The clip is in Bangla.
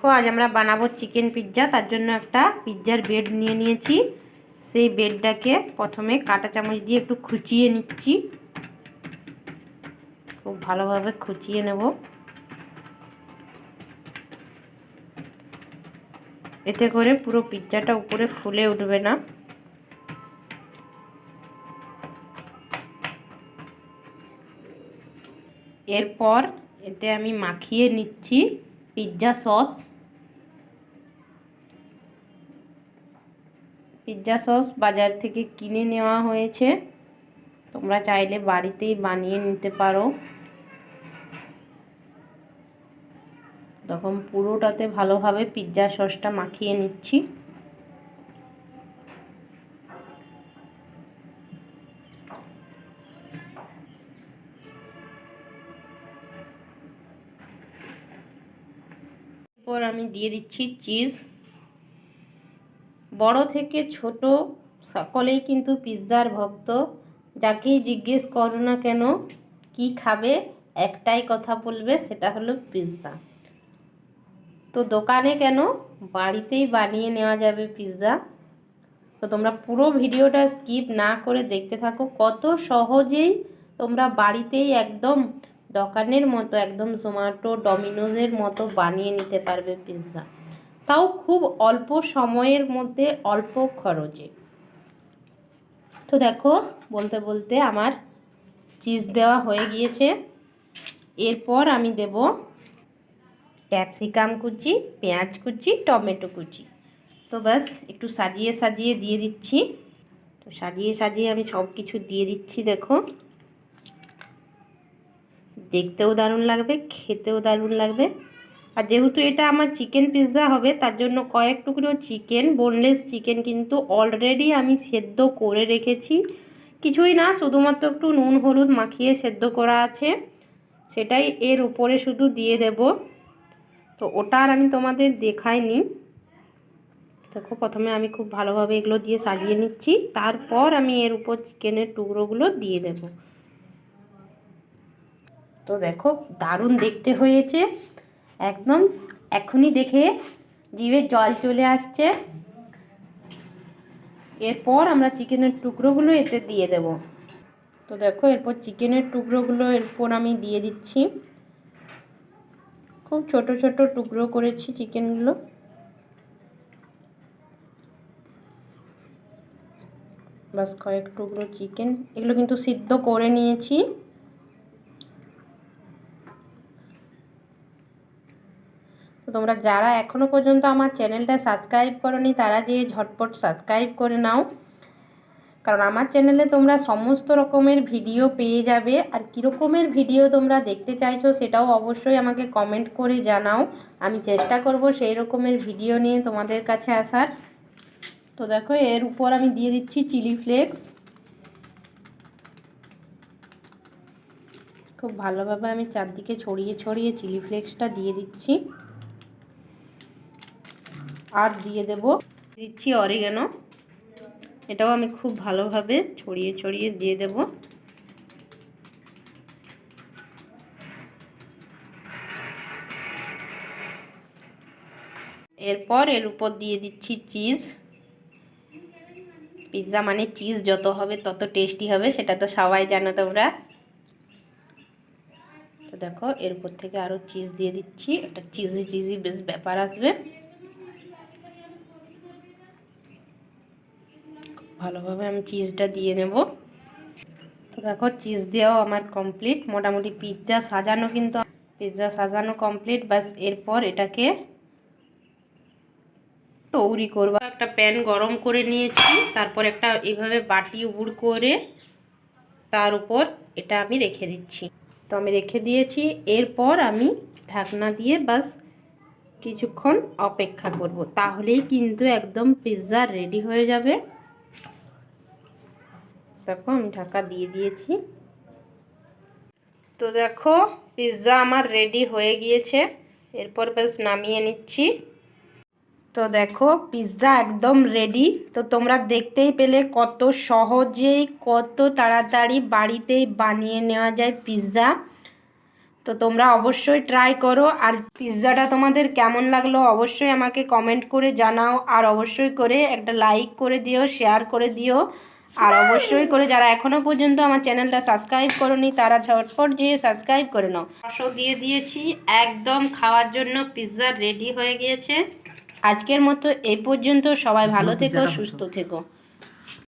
দেখো আজ আমরা বানাবো চিকেন পিৎজা। তার জন্য একটা পিৎজার ব্রেড নিয়ে নিয়েছি। সেই ব্রেডটাকে প্রথমে কাঁটা চামচ দিয়ে একটু খুঁচিয়ে নিচ্ছি। খুব ভালোভাবে খুঁচিয়ে নেব। এতে করে পুরো পিৎজাটা উপরে ফুলে উঠবে না। এরপর এতে আমি মাখিয়ে নিচ্ছি পিৎজা সস। পিৎজা সস বাজার থেকে কিনে নেওয়া হয়েছে, তোমরা চাইলে বাড়িতেই বানিয়ে নিতে পারো। তখন পুরোটাতে ভালোভাবে পিৎজা সসটা মাখিয়ে নিচ্ছি। এরপর আমি দিয়ে দিচ্ছি চিজ। বড় থেকে ছোট সকলেই কিন্তু পিৎজার ভক্ত। যাকেই জিজ্ঞেস করো না কেন কি খাবে, একটাই কথা বলবে, সেটা হলো পিৎজা। তো দোকানে কেন, বাড়িতেই বানিয়ে নেওয়া যাবে পিৎজা। তো তোমরা পুরো ভিডিওটা স্কিপ না করে দেখতে থাকো। কত সহজেই তোমরা বাড়িতেই একদম দোকানের মতো, একদম জোম্যাটো ডমিনোজের মতো বানিয়ে নিতে পারবে পিৎজা, তাও খুব অল্প সময়ের মধ্যে, অল্প খরচে। তো দেখো বলতে বলতে আমার চিজ দেওয়া হয়ে গিয়েছে। এরপর আমি দেব ক্যাপসিকাম কুচি, পেঁয়াজ কুচি, টমেটো কুচি। তো ব্যাস একটু সাজিয়ে সাজিয়ে দিয়ে দিচ্ছি। তো সাজিয়ে সাজিয়ে আমি সব কিছু দিয়ে দিচ্ছি। দেখো দেখতেও দারুণ লাগবে, খেতেও দারুণ লাগবে। আর যেহেতু এটা আমার চিকেন পিৎজা হবে, তার জন্য কয়েক টুকরো চিকেন, বোনলেস চিকেন কিন্তু অলরেডি আমি সেদ্ধ করে রেখেছি। কিছুই না, শুধুমাত্র একটু নুন হলুদ মাখিয়ে সেদ্ধ করা আছে, সেটাই এর উপরে শুধু দিয়ে দেব। তো ওটা আর আমি তোমাদের দেখাইনি। দেখো প্রথমে আমি খুব ভালোভাবে এগুলো দিয়ে সাজিয়ে নিচ্ছি, তারপর আমি এর উপর চিকেনের টুকরোগুলো দিয়ে দেব। তো দেখো দারুণ দেখতে হয়েছে একদম, এখনই দেখে জিভে জল চলে আসছে। এরপর আমরা চিকেনের টুকরোগুলো এতে দিয়ে দেব। তো দেখো এরপর চিকেনের টুকরোগুলো এরপর আমি দিয়ে দিচ্ছি। খুব ছোট ছোট টুকরো করেছি চিকেনগুলো। বাস কয়েক টুকরো চিকেন, এগুলো কিন্তু সিদ্ধ করে নিয়েছি। তো তোমরা যারা এখনও পর্যন্ত আমার চ্যানেলটা সাবস্ক্রাইব করোনি, তারা যে ঝটপট সাবস্ক্রাইব করে নাও, কারণ আমার চ্যানেলে তোমরা সমস্ত রকমের ভিডিও পেয়ে যাবে। আর কীরকমের ভিডিও তোমরা দেখতে চাইছো সেটাও অবশ্যই আমাকে কমেন্ট করে জানাও। আমি চেষ্টা করব সেই রকমের ভিডিও নিয়ে তোমাদের কাছে আসার। তো দেখো এর উপর আমি দিয়ে দিচ্ছি চিলি ফ্লেক্স। খুব ভালোভাবে আমি চারদিকে ছড়িয়ে ছড়িয়ে চিলি ফ্লেক্সটা দিয়ে দিচ্ছি। আর দিয়ে দিচ্ছি অরিগানো, এটাও আমি খুব ভালোভাবে ছড়িয়ে ছড়িয়ে দিয়ে দেব। এরপর এর উপর দিয়ে দিচ্ছি চিজ। পিৎজা মানে চিজ যত হবে তত টেস্টি হবে, সেটা তো সবাই জানো তোমরা। তো দেখো এর উপর থেকে আরও চিজ দিয়ে দিচ্ছি, একটা চিজি চিজি বেশ ব্যাপার আসবে। ভালোভাবে আমি চিজটা দিয়ে নেব। তো দেখো চিজ দেওয়াও আমার কমপ্লিট। মোটামুটি পিৎজা সাজানো কিন্তু পিৎজা সাজানো কমপ্লিট। বাস এরপর এটাকে তৈরি করব। একটা প্যান গরম করে নিয়েছি, তারপর একটা এইভাবে বাটি উবুড় করে তার উপর এটা আমি রেখে দিচ্ছি। তো আমি রেখে দিয়েছি। এরপর আমি ঢাকনা দিয়ে বাস কিছুক্ষণ অপেক্ষা করব, তাহলেই কিন্তু একদম পিৎজা রেডি হয়ে যাবে। দেখো আমি ঢাকা দিয়ে দিয়েছি। তো দেখো পিৎজা আমার রেডি হয়ে গিয়েছে। এরপর বেশ নামিয়ে নিচ্ছি। তো দেখো পিৎজা একদম রেডি। তো তোমরা দেখতেই পেলে কত সহজেই, কত তাড়াতাড়ি বাড়িতেই বানিয়ে নেওয়া যায় পিৎজা। তো তোমরা অবশ্যই ট্রাই করো। আর পিৎজাটা তোমাদের কেমন লাগলো অবশ্যই আমাকে কমেন্ট করে জানাও। আর অবশ্যই করে একটা লাইক করে দিও, শেয়ার করে দিও। আর অবশ্যই করে যারা এখনও পর্যন্ত আমার চ্যানেলটা সাবস্ক্রাইব করোনি তারা ঝটপট যেয়ে সাবস্ক্রাইব করে নাও। সসও দিয়ে দিয়েছি, একদম খাওয়ার জন্য পিৎজা রেডি হয়ে গিয়েছে। আজকের মতো এই পর্যন্ত। সবাই ভালো থেকো, সুস্থ থেকো।